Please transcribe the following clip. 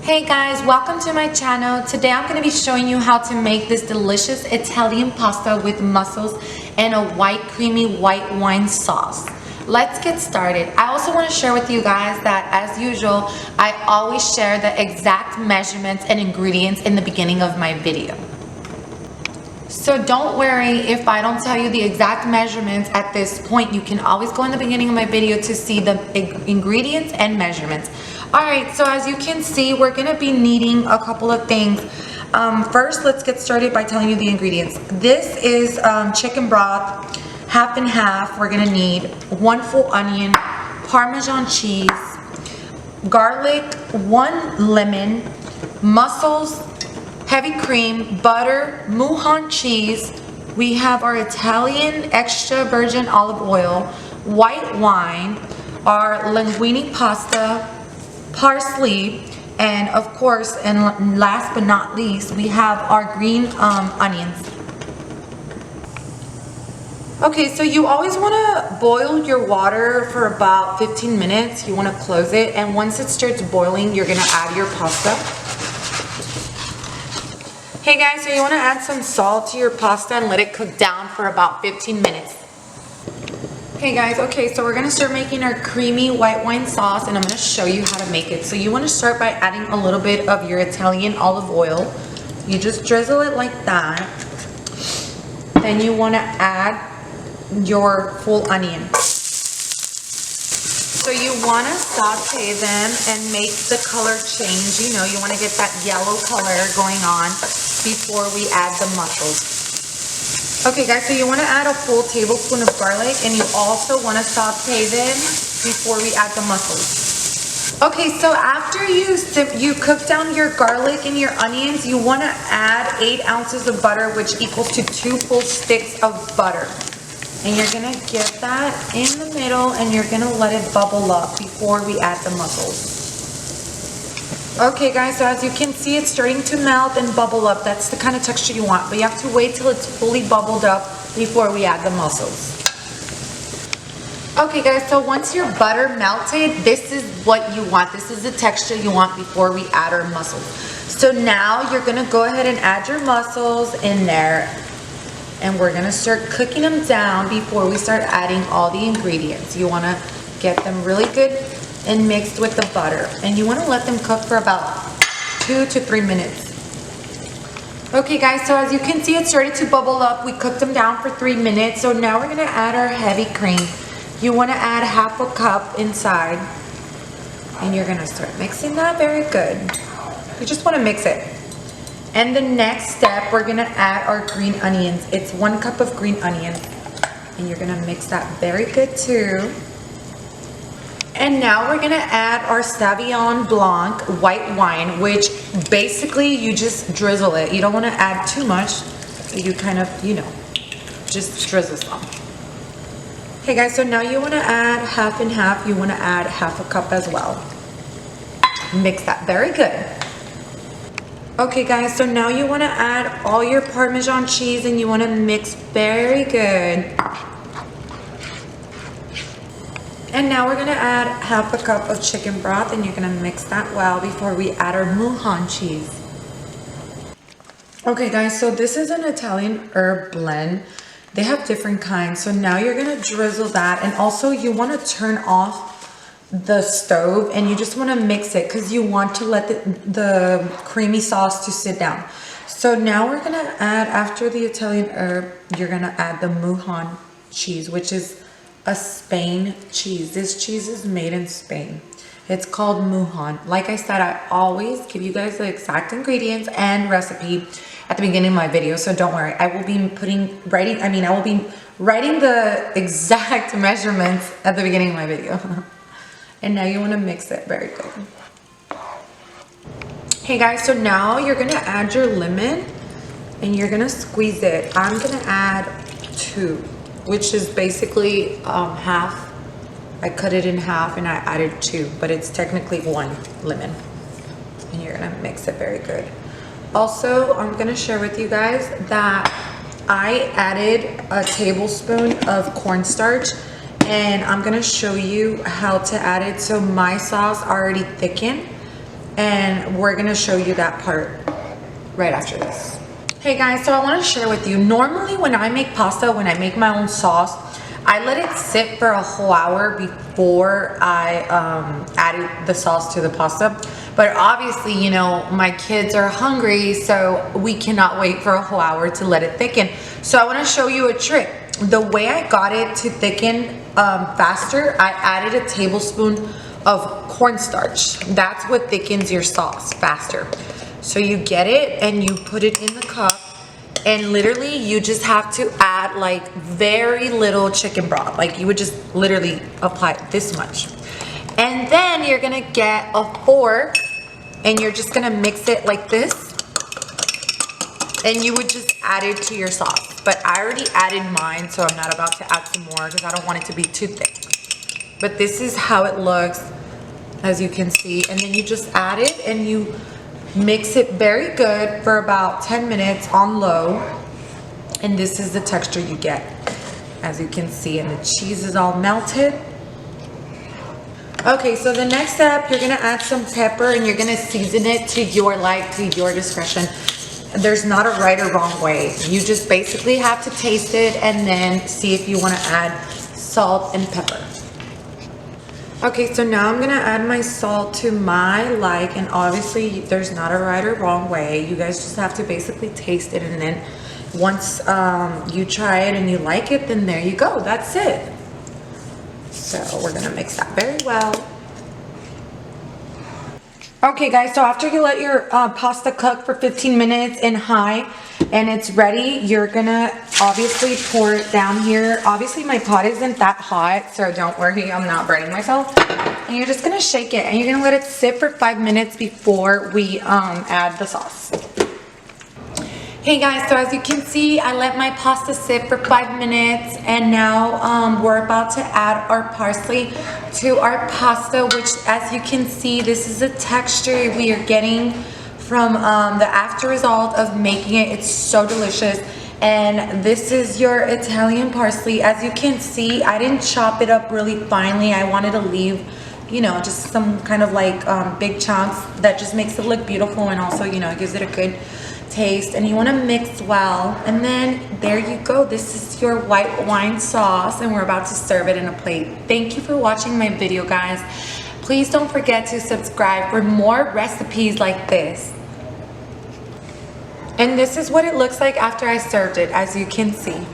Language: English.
Hey guys, welcome to my channel. Today I'm going to be showing you how to make this delicious Italian pasta with mussels and a white creamy white wine sauce. Let's get started. I also want to share with you guys that as usual, I always share the exact measurements and ingredients in the beginning of my video. So don't worry if I don't tell you the exact measurements at this point. You can always go in the beginning of my video to see the ingredients and measurements. Alright, so as you can see, we're going to be needing a couple of things. First, let's get started by telling you the ingredients. This is chicken broth, half and half. We're going to need 1 full onion, Parmesan cheese, garlic, 1 lemon, mussels, heavy cream, butter, Muhan cheese. We have our Italian extra virgin olive oil, white wine, our linguine pasta, parsley, and of course, and last but not least, we have our green onions. Okay, so you always want to boil your water for about 15 minutes. You want to close it, and once it starts boiling, you're going to add your pasta. Hey guys, so you want to add some salt to your pasta and let it cook down for about 15 minutes. Hey guys, okay, so we're going to start making our creamy white wine sauce, and I'm going to show you how to make it. So you want to start by adding a little bit of your Italian olive oil. You just drizzle it like that. Then you want to add your full onion. So you want to saute them and make the color change. You know, you want to get that yellow color going on before we add the mussels. Okay guys, so you want to add a full tablespoon of garlic, and you also want to saute them before we add the mussels. Okay, so after you cook down your garlic and your onions, you want to add 8 ounces of butter, which equals to 2 full sticks of butter. And you're going to get that in the middle, and you're going to let it bubble up before we add the mussels. Okay guys, so as you can see, it's starting to melt and bubble up. That's the kind of texture you want, but you have to wait till it's fully bubbled up before we add the mussels. Okay guys, so once your butter melted, this is what you want. This is the texture you want before we add our mussels. So now you're going to go ahead and add your mussels in there, and we're going to start cooking them down before we start adding all the ingredients. You want to get them really good and mixed with the butter, and you want to let them cook for about 2 to 3 minutes. Okay guys, so as you can see, it started to bubble up. We cooked them down for 3 minutes. So now we're going to add our heavy cream. You want to add 1/2 cup inside, and you're going to start mixing that very good. You just want to mix it. And the next step, we're going to add our green onions. It's 1 cup of green onion, and you're going to mix that very good too. And now we're going to add our Sauvignon Blanc white wine, which basically you just drizzle it. You don't want to add too much. You kind of, you know, just drizzle some. Okay guys, so now you want to add half and half. You want to add 1/2 cup as well. Mix that very good. Okay guys, so now you want to add all your Parmesan cheese, and you want to mix very good. And now we're going to add 1/2 cup of chicken broth, and you're going to mix that well before we add our Muhan cheese. Okay guys, so this is an Italian herb blend. They have different kinds. So now you're going to drizzle that, and also you want to turn off the stove, and you just want to mix it because you want to let the creamy sauce to sit down. So now we're going to add, after the Italian herb, you're going to add the Muhan cheese, which is a Spain cheese. This cheese is made in Spain. It's called Muhan. Like I said, I always give you guys the exact ingredients and recipe at the beginning of my video, so don't worry. I will be writing the exact measurements at the beginning of my video. And now you want to mix it very good. Hey guys, so now you're going to add your lemon, and you're going to squeeze it. I'm going to add 2, which is basically half. I cut it in half and I added 2, but it's technically 1 lemon. And you're going to mix it very good. Also, I'm going to share with you guys that I added a tablespoon of cornstarch, and I'm going to show you how to add it. So my sauce already thickened, and we're gonna show you that part right after this. Hey guys, so I want to share with you, normally when I make pasta, when I make my own sauce, I let it sit for a whole hour before I added the sauce to the pasta. But obviously, you know, my kids are hungry, so we cannot wait for a whole hour to let it thicken. So I want to show you a trick. The way I got it to thicken faster, I added a tablespoon of cornstarch. That's what thickens your sauce faster. So you get it and you put it in the cup, and literally you just have to add like very little chicken broth. Like you would just literally apply this much. And then you're gonna get a fork and you're just gonna mix it like this. And you would just add it to your sauce. But I already added mine, so I'm not about to add some more because I don't want it to be too thick. But this is how it looks, as you can see. And then you just add it and you mix it very good for about 10 minutes on low. And this is the texture you get, as you can see. And the cheese is all melted. Okay, so the next step, you're gonna add some pepper and you're gonna season it to your to your discretion. There's not a right or wrong way. You just basically have to taste it and then see if you want to add salt and pepper. Okay, so now I'm gonna add my salt to my and obviously there's not a right or wrong way. You guys just have to basically taste it, and then once you try it and you like it, then there you go, that's it. So we're gonna mix that very well. Okay guys, so after you let your pasta cook for 15 minutes in high and it's ready, you're gonna obviously pour it down here. Obviously my pot isn't that hot, so don't worry, I'm not burning myself. And you're just gonna shake it and you're gonna let it sit for 5 minutes before we add the sauce. Hey guys, so as you can see, I let my pasta sit for 5 minutes, and now we're about to add our parsley to our pasta, which, as you can see, this is the texture we are getting from the after result of making it. It's so delicious. And this is your Italian parsley. As you can see, I didn't chop it up really finely. I wanted to leave, you know, just some kind of like big chunks that just makes it look beautiful, and also, you know, it gives it a good taste. And you want to mix well, and then there you go. This is your white wine sauce, and we're about to serve it in a plate. Thank you for watching my video, guys. Please don't forget to subscribe for more recipes like this. And this is what it looks like after I served it, as you can see.